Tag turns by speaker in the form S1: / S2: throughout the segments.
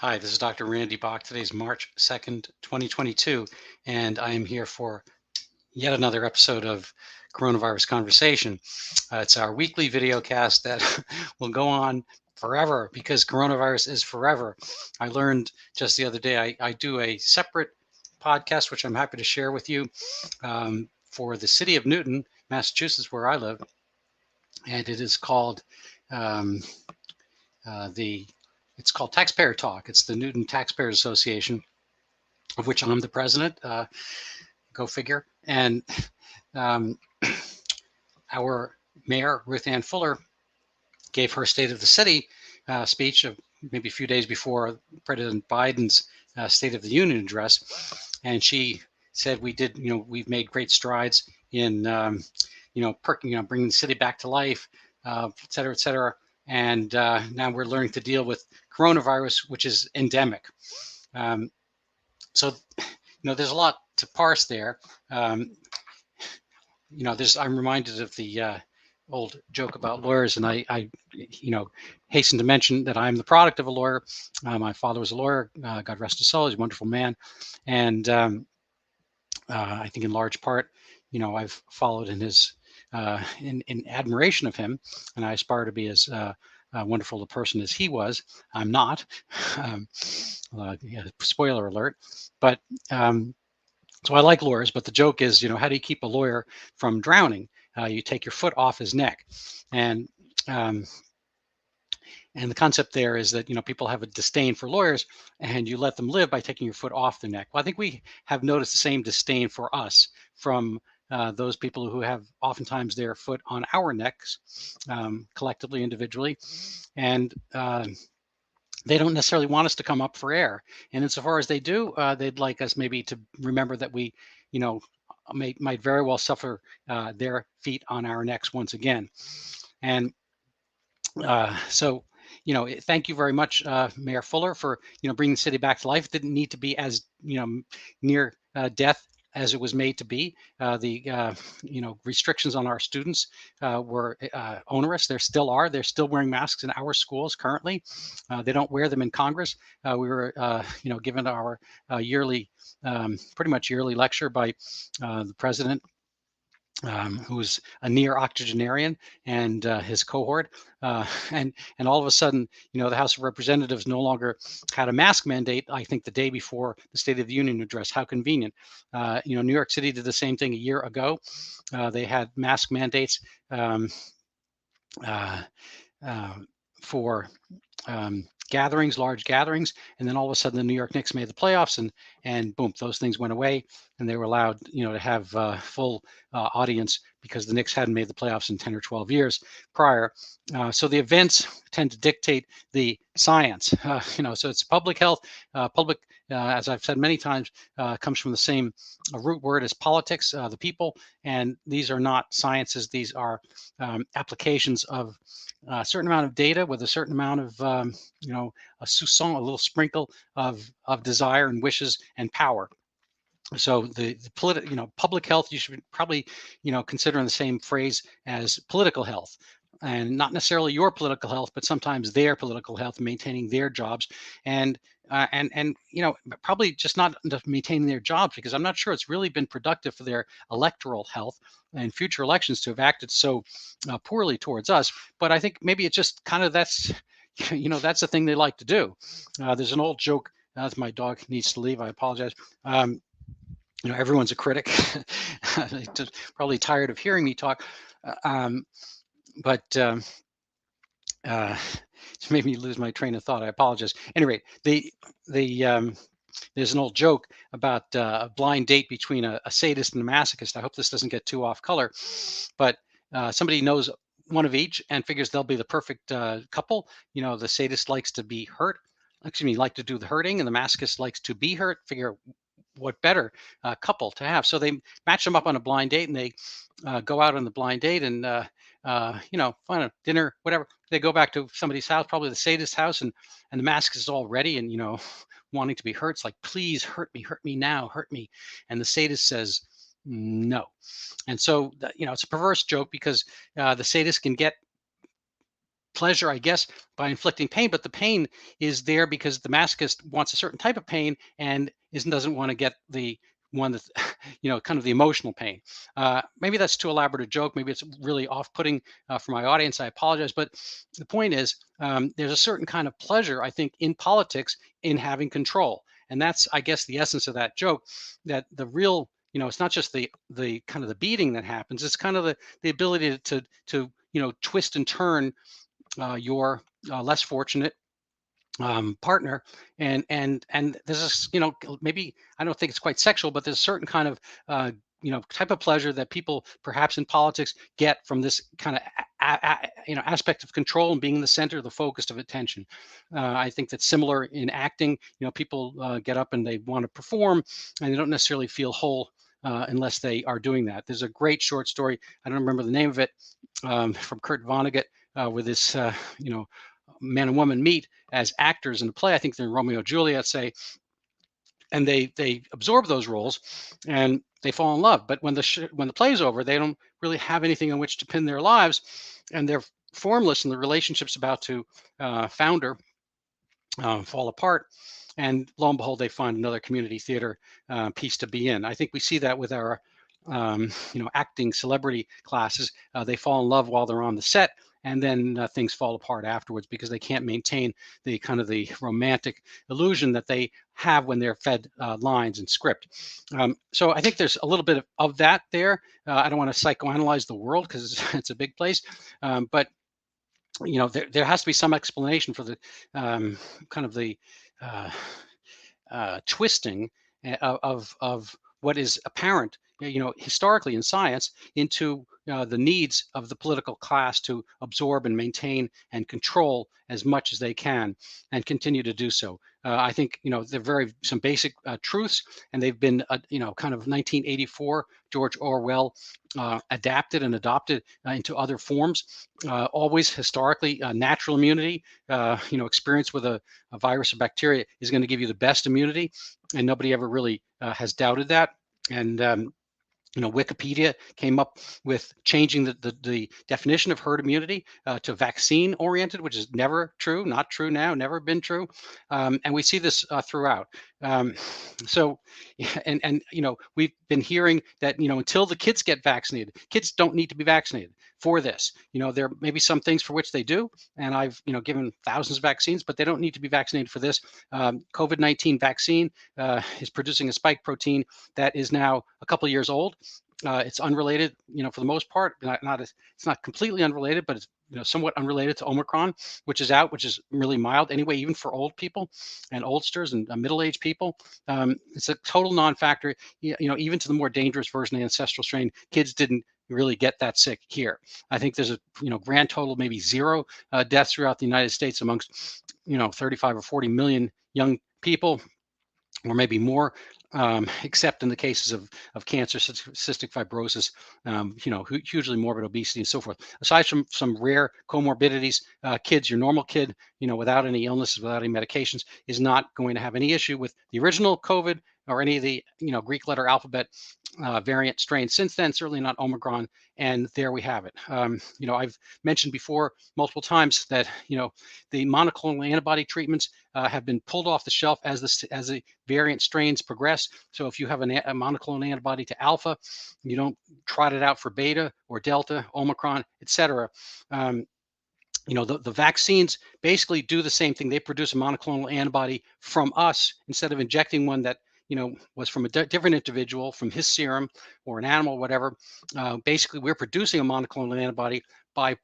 S1: Hi, this is Dr. Randy Bach. Today's March 2nd, 2022, and I am here for yet another episode of Coronavirus Conversation. It's our weekly video cast that will go on forever because coronavirus is forever. I learned just the other day I do a separate podcast, which I'm happy to share with you, for the city of Newton, Massachusetts, where I live, and it is called um, the it's called Taxpayer Talk. It's the Newton Taxpayers Association, of which I'm the president. Go figure. And um, our mayor, Ruth Ann Fuller, gave her State of the City speech maybe a few days before President Biden's State of the Union address, and she said we've made great strides in bringing the city back to life, et cetera, et cetera. And now we're learning to deal with coronavirus, which is endemic. Um, so, there's a lot to parse there. I'm reminded of the old joke about lawyers, and I hasten to mention that I'm the product of a lawyer. My father was a lawyer. God rest his soul. He's a wonderful man, and I think in large part, I've followed in his in admiration of him, and I aspire to be as wonderful a person as he was. I'm not. Um, yeah, spoiler alert. But so I like lawyers, but the joke is, how do you keep a lawyer from drowning? You take your foot off his neck, and um, and the concept there is that people have a disdain for lawyers, and you let them live by taking your foot off their neck. Well, I think we have noticed the same disdain for us from those people who have oftentimes their foot on our necks, collectively, individually, and they don't necessarily want us to come up for air. And insofar as they do, they'd like us maybe to remember that we, you know, might very well suffer their feet on our necks once again. And so, thank you very much, Mayor Fuller, for bringing the city back to life. It didn't need to be as near death as it was made to be. The restrictions on our students were onerous. There still are. They're still wearing masks in our schools currently. They don't wear them in Congress. We were given our yearly, pretty much yearly lecture by the president, who's a near octogenarian, and his cohort, and all of a sudden, the House of Representatives no longer had a mask mandate. I think the day before the State of the Union address. How convenient! New York City did the same thing a year ago. They had mask mandates uh, uh, for gatherings, large gatherings, and then all of a sudden the New York Knicks made the playoffs, and boom, those things went away, and they were allowed, to have full audience because the Knicks hadn't made the playoffs in 10 or 12 years prior. So the events tend to dictate the science, so it's public health. Public, as I've said many times, comes from the same root word as politics, the people, and these are not sciences. These are applications of a certain amount of data with a certain amount of, a soupçon, a little sprinkle of desire and wishes and power. So public health, you should probably, consider in the same phrase as political health, and not necessarily your political health, but sometimes their political health, maintaining their jobs, and probably just not maintaining their jobs, because I'm not sure it's really been productive for their electoral health and future elections to have acted so poorly towards us. But I think maybe it's just kind of that's that's the thing they like to do. There's an old joke. My dog needs to leave. I apologize. Everyone's a critic. Just probably tired of hearing me talk, but it's made me lose my train of thought. I apologize. Anyway, there's an old joke about a blind date between a sadist and a masochist. I hope this doesn't get too off color, but somebody knows one of each and figures they'll be the perfect couple. The sadist likes to be hurt. Excuse me, like to do the hurting, and the masochist likes to be hurt. Figure what better couple to have. So they match them up on a blind date, and they go out on the blind date, and find a dinner, whatever. They go back to somebody's house, probably the sadist's house, and the mask is all ready, and wanting to be hurt. It's like, please hurt me now, hurt me. And the sadist says no. And so it's a perverse joke, because the sadist can get pleasure, I guess, by inflicting pain, but the pain is there because the masochist wants a certain type of pain and doesn't want to get the one that's kind of the emotional pain. Maybe that's too elaborate a joke. Maybe it's really off-putting for my audience. I apologize, but the point is, there's a certain kind of pleasure, I think, in politics in having control, and that's, I guess, the essence of that joke. That the real, it's not just the kind of the beating that happens. It's kind of the ability to twist and turn your less fortunate partner, and there's this, maybe I don't think it's quite sexual, but there's a certain kind of type of pleasure that people perhaps in politics get from this kind of aspect of control and being the center, the focus of attention. I think that's similar in acting. People get up and they want to perform, and they don't necessarily feel whole unless they are doing that. There's a great short story, I don't remember the name of it, from Kurt Vonnegut, where this man and woman meet as actors in a play. I think they're in Romeo and Juliet, say, and they absorb those roles and they fall in love. But when the play's over, they don't really have anything on which to pin their lives, and they're formless, and the relationship's about to founder fall apart. And lo and behold, they find another community theater piece to be in. I think we see that with our acting celebrity classes. They fall in love while they're on the set, and then things fall apart afterwards because they can't maintain the kind of the romantic illusion that they have when they're fed lines and script. So I think there's a little bit of that there. I don't want to psychoanalyze the world because it's a big place, but there has to be some explanation for the kind of the twisting of what is apparent, historically in science, into the needs of the political class to absorb and maintain and control as much as they can, and continue to do so. I think they're some basic truths, and they've been kind of 1984 George Orwell adapted and adopted into other forms. Always historically, natural immunity, experience with a virus or bacteria is going to give you the best immunity, and nobody ever really has doubted that. And Wikipedia came up with changing the definition of herd immunity to vaccine oriented, which is never true, not true now, never been true. And we see this throughout. So, and we've been hearing that, until the kids get vaccinated, kids don't need to be vaccinated for this. There may be some things for which they do, and I've, given thousands of vaccines, but they don't need to be vaccinated for this. COVID-19 vaccine is producing a spike protein that is now a couple of years old. It's unrelated, for the most part. It's not completely unrelated, but it's somewhat unrelated to Omicron, which is really mild anyway, even for old people and oldsters and middle-aged people. It's a total non-factor. Even to the more dangerous version of the ancestral strain, kids didn't really get that sick here. I think there's a grand total, maybe zero deaths throughout the United States amongst 35 or 40 million young people, or maybe more, except in the cases of cancer, cystic fibrosis, hugely morbid obesity, and so forth. Aside from some rare comorbidities, kids, your normal kid, without any illnesses, without any medications, is not going to have any issue with the original COVID or any of the Greek letter alphabet variant strains since then. Certainly not Omicron. And there we have it. I've mentioned before multiple times that the monoclonal antibody treatments have been pulled off the shelf as the variant strains progress. So if you have a monoclonal antibody to alpha, you don't trot it out for beta or delta, Omicron, etc. The vaccines basically do the same thing. They produce a monoclonal antibody from us instead of injecting one that was from a different individual, from his serum or an animal, whatever. Basically, we're producing a monoclonal antibody by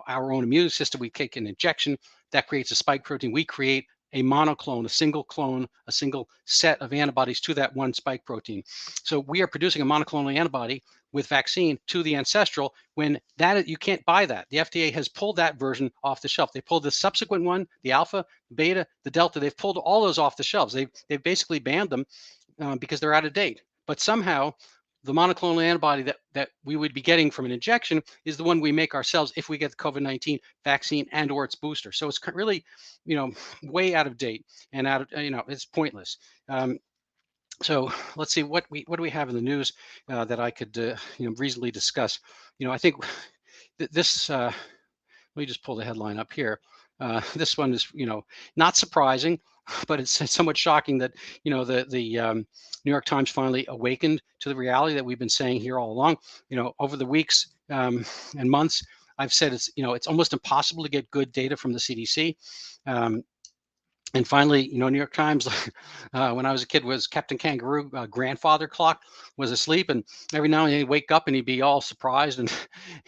S1: our own immune system. We take an injection that creates a spike protein. We create a monoclone, a single clone, a single set of antibodies to that one spike protein. So we are producing a monoclonal antibody with vaccine to the ancestral, when that you can't buy that. The FDA has pulled that version off the shelf. They pulled the subsequent one, the alpha, beta, the delta. They've pulled all those off the shelves. They've basically banned them because they're out of date. But somehow the monoclonal antibody that we would be getting from an injection is the one we make ourselves if we get the COVID-19 vaccine and or its booster. So it's really, way out of date, and it's pointless. So let's see what do we have in the news that I could reasonably discuss. I think this let me just pull the headline up here. This one is, not surprising, but it's somewhat shocking that, the New York Times finally awakened to the reality that we've been saying here all along. Over the weeks and months, I've said it's almost impossible to get good data from the CDC. And finally, New York Times, when I was a kid, was Captain Kangaroo grandfather clock was asleep, and every now and then he'd wake up and he'd be all surprised. And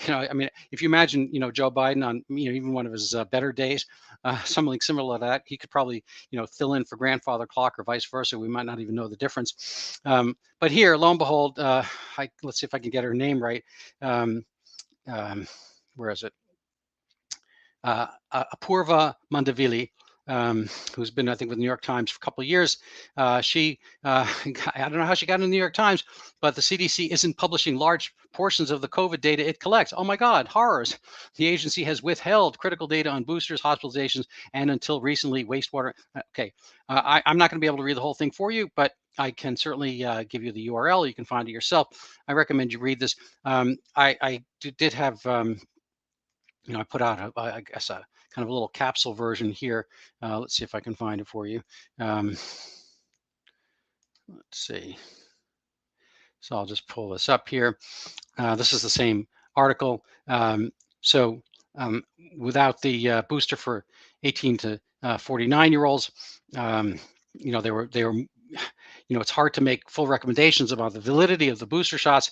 S1: I mean, if you imagine, Joe Biden on, even one of his better days, something similar to that, he could probably, fill in for grandfather clock or vice versa. We might not even know the difference. But here, lo and behold, let's see if I can get her name right. Where is it? Apurva Mandavili, who's been, I think, with the New York Times for a couple of years. She, I don't know how she got in the New York Times, but the CDC isn't publishing large portions of the COVID data it collects. Oh my God, horrors. The agency has withheld critical data on boosters, hospitalizations, and until recently, wastewater. Okay, I'm not going to be able to read the whole thing for you, but I can certainly give you the URL. You can find it yourself. I recommend you read this. I did have I put out, I guess, a kind of a little capsule version here. Let's see if I can find it for you. Let's see. So I'll just pull this up here. This is the same article. So without the booster for 18 to 49-year-olds, they were it's hard to make full recommendations about the validity of the booster shots.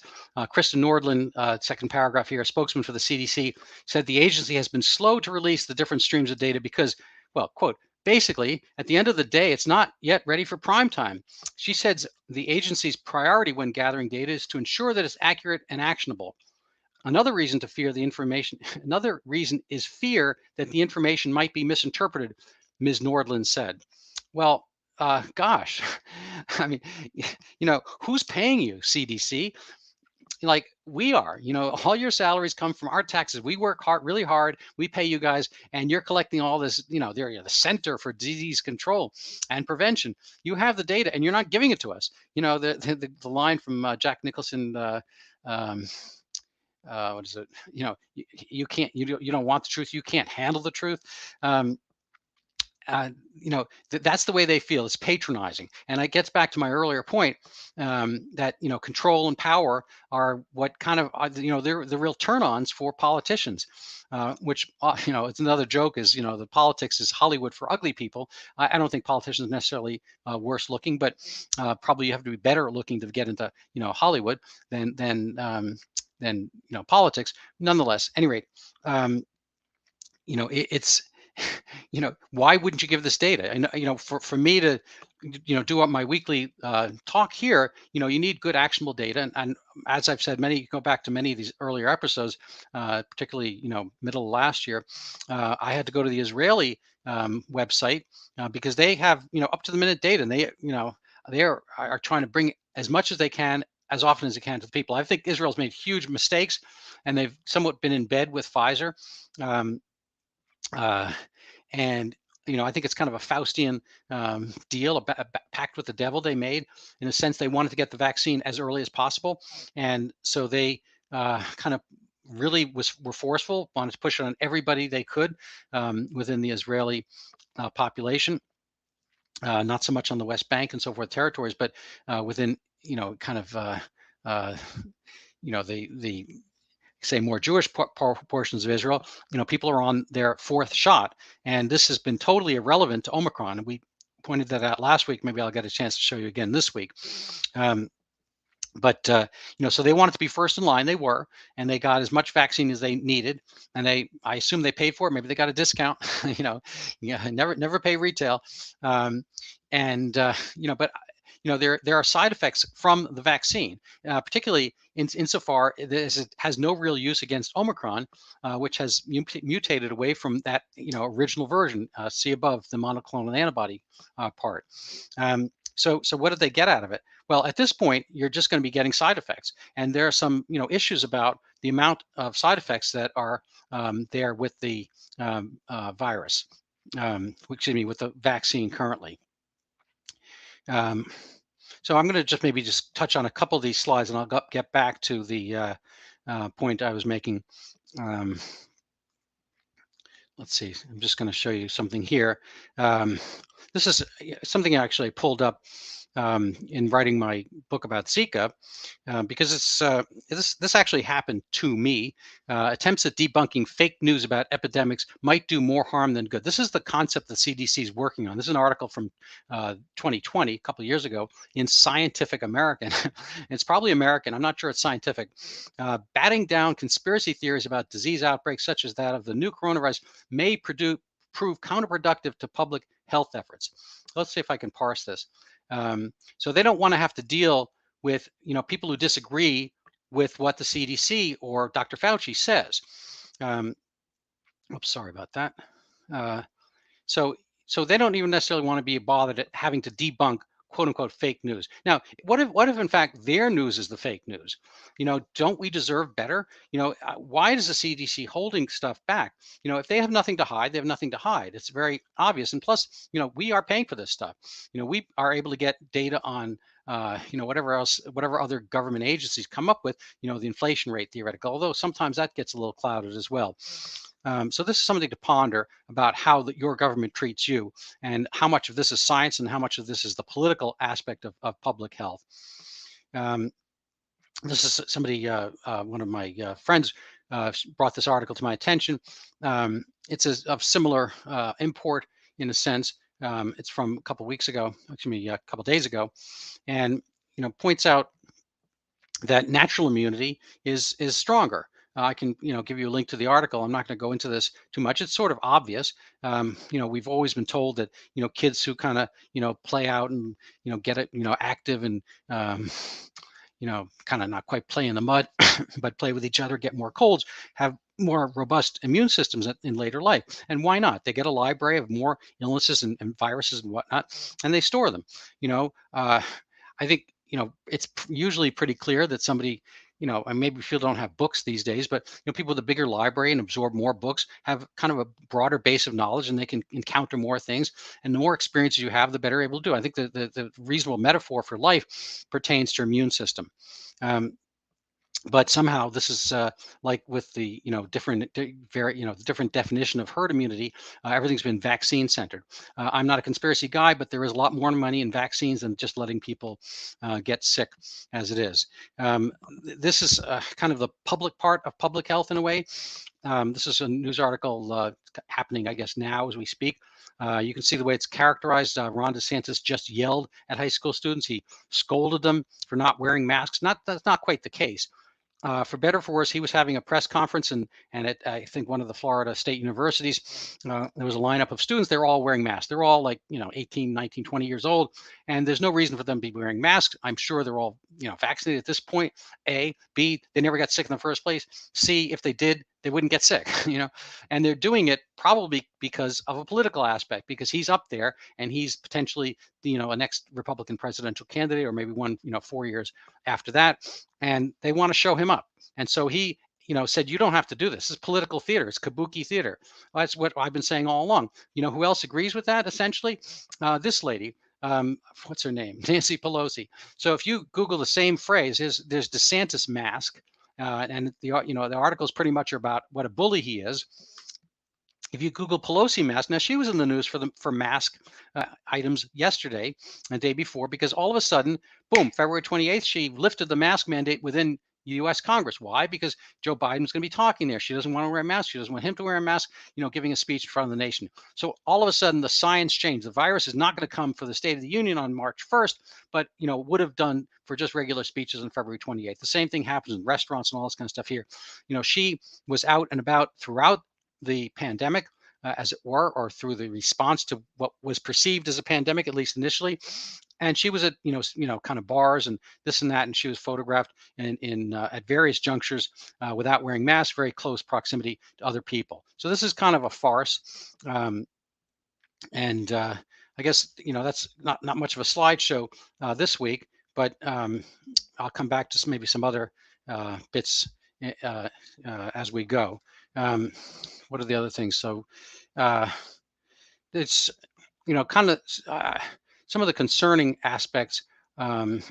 S1: Kristen Nordlund, second paragraph here, spokesman for the CDC, said the agency has been slow to release the different streams of data because, well, quote, basically, at the end of the day, it's not yet ready for prime time. She said the agency's priority when gathering data is to ensure that it's accurate and actionable. Another reason to fear the information, another reason is fear that the information might be misinterpreted, Ms. Nordlund said. Well, gosh, I mean, who's paying you, CDC? Like we are, all your salaries come from our taxes. We work hard, really hard. We pay you guys, and you're collecting all this. They're the Center for Disease Control and Prevention. You have the data, and you're not giving it to us. The line from Jack Nicholson. What is it? You can't. You don't want the truth. You can't handle the truth. That's the way they feel. It's patronizing, and it gets back to my earlier point that control and power are what kind of they're the real turn-ons for politicians. Which it's another joke is the politics is Hollywood for ugly people. I don't think politicians are necessarily worse looking, but probably you have to be better looking to get into than politics. Nonetheless, at any rate, it's why wouldn't you give this data? And for me to do up my weekly talk here, you need good actionable data. And as I've said, go back to many of these earlier episodes, particularly middle of last year, I had to go to the Israeli website because they have up to the minute data, and they are trying to bring as much as they can as often as they can to the people. I think Israel's made huge mistakes, and they've somewhat been in bed with Pfizer. And I think it's kind of a Faustian deal, a pact with the devil they made. In a sense, they wanted to get the vaccine as early as possible, and so they kind of really were forceful, wanted to push it on everybody they could within the Israeli population. Not so much on the West Bank and so forth territories, but within kind of the say more Jewish portions of Israel, people are on their fourth shot, and this has been totally irrelevant to Omicron. And we pointed that out last week. Maybe I'll get a chance to show you again this week. But so they wanted to be first in line. They were, and they got as much vaccine as they needed, and I assume they paid for it. Maybe they got a discount. Never pay retail. But there are side effects from the vaccine, particularly insofar as it has no real use against Omicron, which has mutated away from that original version. See above, the monoclonal antibody part. So what did they get out of it? Well, at this point, you're just going to be getting side effects, and there are some issues about the amount of side effects that are there with the virus. With the vaccine currently. So I'm going to maybe just touch on a couple of these slides, and I'll get back to the point I was making let's see, I'm just going to show you something here. Um, this is something I actually pulled up in writing my book about Zika, because this actually happened to me. Attempts at debunking fake news about epidemics might do more harm than good. This is the concept the CDC is working on. This is an article from 2020, a couple of years ago, in Scientific American. It's probably American. I'm not sure it's scientific. Batting down conspiracy theories about disease outbreaks such as that of the new coronavirus may prove counterproductive to public health efforts. Let's see if I can parse this. So they don't want to have to deal with people who disagree with what the CDC or Dr. Fauci says. Um, oops, sorry about that. Uh, so so they don't even necessarily want to be bothered at having to debunk quote unquote fake news. Now, what if in fact their news is the fake news? Don't we deserve better? Why is the CDC holding stuff back? If they have nothing to hide, they have nothing to hide. It's very obvious. And plus, we are paying for this stuff. We are able to get data on whatever other government agencies come up with, the inflation rate theoretical, although sometimes that gets a little clouded as well. So this is something to ponder about how your government treats you, and how much of this is science and how much of this is the political aspect of public health. Um, this is somebody, one of my friends brought this article to my attention. It's of similar import in a sense. It's from a couple weeks ago, excuse me, a couple days ago, and points out that natural immunity is stronger. I can give you a link to the article. I'm not going to go into this too much. It's sort of obvious. We've always been told that kids who kind of play out and get it active and kind of not quite play in the mud, but play with each other, get more colds, have more robust immune systems in later life. And why not? They get a library of more illnesses and viruses and whatnot, and they store them. I think it's usually pretty clear that somebody, and maybe people don't have books these days, but people with a bigger library and absorb more books have kind of a broader base of knowledge, and they can encounter more things. And the more experiences you have, the better able to do. I think the reasonable metaphor for life pertains to your immune system. But somehow this is like with the the different definition of herd immunity. Everything's been vaccine centered. I'm not a conspiracy guy, but there is a lot more money in vaccines than just letting people get sick as it is. This is kind of the public part of public health in a way. This is a news article happening, I guess, now as we speak. You can see the way it's characterized. Ron DeSantis just yelled at high school students. He scolded them for not wearing masks. That's not quite the case. For better or for worse, he was having a press conference, and at I think one of the Florida State universities, there was a lineup of students. They're all wearing masks. They're all like 18, 19, 20 years old, and there's no reason for them to be wearing masks. I'm sure they're all vaccinated at this point. A, B, they never got sick in the first place. C, if they did, they wouldn't get sick. And they're doing it probably because of a political aspect, because he's up there and he's potentially a next Republican presidential candidate, or maybe one 4 years after that, and they want to show him up. And so he said, you don't have to do this. This is political theater. It's kabuki theater. Well, that's what I've been saying all along. Who else agrees with that? Essentially, this lady, what's her name? Nancy Pelosi. So if you Google the same phrase, there's DeSantis mask, and the articles pretty much are about what a bully he is. If you Google Pelosi mask, now she was in the news for mask items yesterday and the day before, because all of a sudden, boom, February 28th, she lifted the mask mandate within U.S. Congress. Why? Because Joe Biden's going to be talking there. She doesn't want to wear a mask. She doesn't want him to wear a mask, giving a speech in front of the nation. So all of a sudden, the science changed. The virus is not going to come for the State of the Union on March 1st, but, would have done for just regular speeches on February 28th. The same thing happens in restaurants and all this kind of stuff here. She was out and about throughout the pandemic, as it were, or through the response to what was perceived as a pandemic, at least initially. And she was at kind of bars and this and that, and she was photographed in at various junctures without wearing masks, very close proximity to other people. So this is kind of a farce, and I guess that's not much of a slideshow this week, but I'll come back to maybe some other bits as we go. What are the other things? So it's kind of some of the concerning aspects about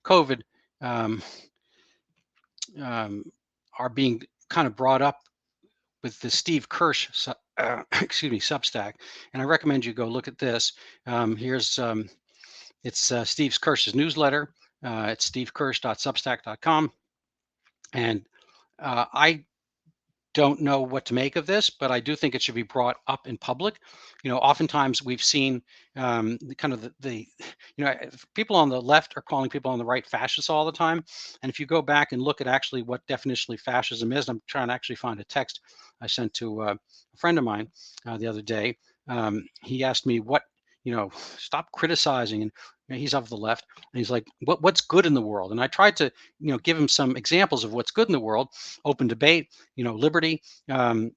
S1: COVID are being kind of brought up with the Steve Kirsch, excuse me, Substack, and I recommend you go look at this. Here's it's Steve Kirsch's newsletter. It's stevekirsch.substack.com, and I don't know what to make of this, but I do think it should be brought up in public. Oftentimes we've seen people on the left are calling people on the right fascists all the time. And if you go back and look at actually what definitionally fascism is, I'm trying to actually find a text I sent to a friend of mine the other day. He asked me stop criticizing, and he's of the left, and he's like, what's good in the world? And I tried to, give him some examples of what's good in the world: open debate, liberty, and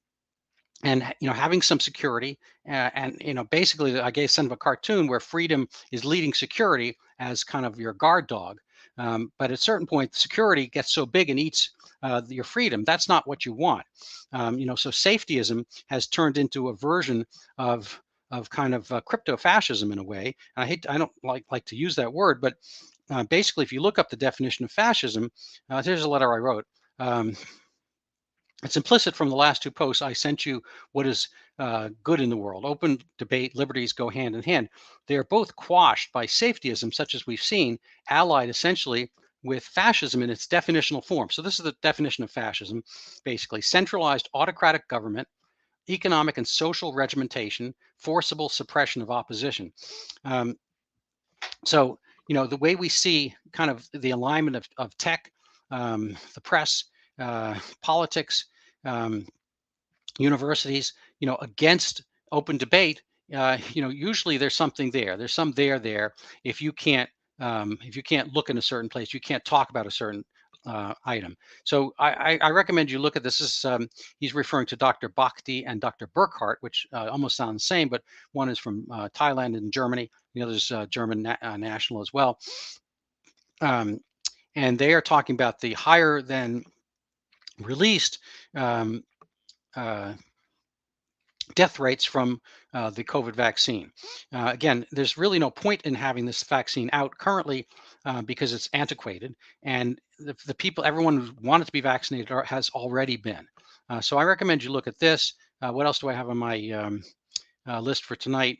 S1: having some security, and basically I gave sent him a cartoon where freedom is leading security as kind of your guard dog, but at a certain point security gets so big and eats your freedom. That's not what you want. So safetyism has turned into a version of kind of crypto fascism in a way. And I don't like to use that word, but basically if you look up the definition of fascism, here's a letter I wrote. It's implicit from the last two posts I sent you. What is good in the world? Open debate, liberties go hand in hand. They are both quashed by safetyism, such as we've seen, allied essentially with fascism in its definitional form. So this is the definition of fascism: basically centralized autocratic government, economic and social regimentation, forcible suppression of opposition. So the way we see kind of the alignment of tech, the press, politics, universities, against open debate, usually there's something there. There's some there. If you can't look in a certain place, you can't talk about a certain item. So I recommend you look at this. He's referring to Dr. Bhakti and Dr. Burkhardt, which almost sound the same, but one is from Thailand and Germany. The other is German national as well. And they are talking about the higher than released death rates from the COVID vaccine. Again, there's really no point in having this vaccine out currently because it's antiquated, and the people, everyone who wanted to be vaccinated has already been. So I recommend you look at this. What else do I have on my list for tonight?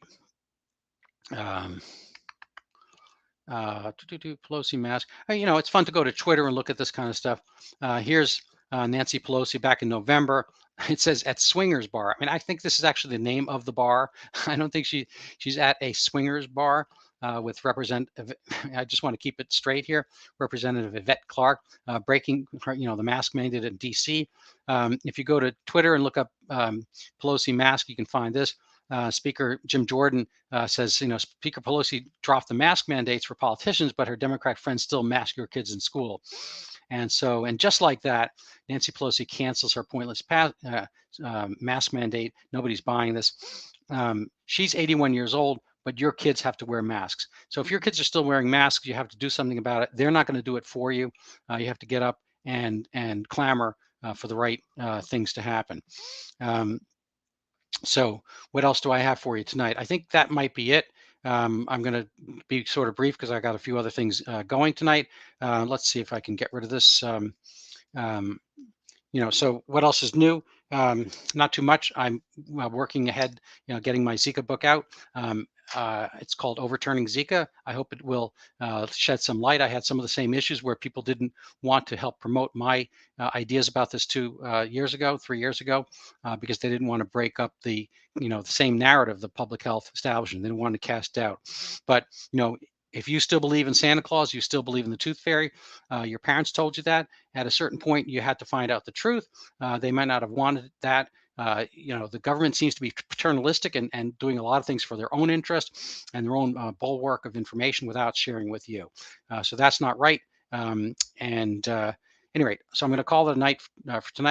S1: Pelosi mask. It's fun to go to Twitter and look at this kind of stuff. Here's Nancy Pelosi back in November. It says at Swingers Bar. I mean, I think this is actually the name of the bar. I don't think she's at a Swingers Bar with Representative. I just want to keep it straight here. Representative Yvette Clarke breaking, the mask mandate in D.C. If you go to Twitter and look up Pelosi mask, you can find this. Speaker Jim Jordan says, Speaker Pelosi dropped the mask mandates for politicians, but her Democrat friends still mask your kids in school. And just like that, Nancy Pelosi cancels her pointless mask mandate. Nobody's buying this. She's 81 years old, but your kids have to wear masks. So if your kids are still wearing masks, you have to do something about it. They're not going to do it for you. You have to get up and clamor for the right things to happen. So what else do I have for you tonight? I think that might be it. I'm going to be sort of brief because I got a few other things going tonight. Let's see if I can get rid of this. So what else is new? Not too much. I'm working ahead, getting my Zika book out. It's called Overturning Zika. I hope it will shed some light. I had some of the same issues where people didn't want to help promote my ideas about this 3 years ago, because they didn't want to break up the same narrative, the public health establishment. They didn't want to cast doubt. But, if you still believe in Santa Claus, you still believe in the tooth fairy, your parents told you that. At a certain point, you had to find out the truth. They might not have wanted that. The government seems to be paternalistic and doing a lot of things for their own interest and their own bulwark of information without sharing with you. So that's not right. Anyway, so I'm going to call it a night for tonight.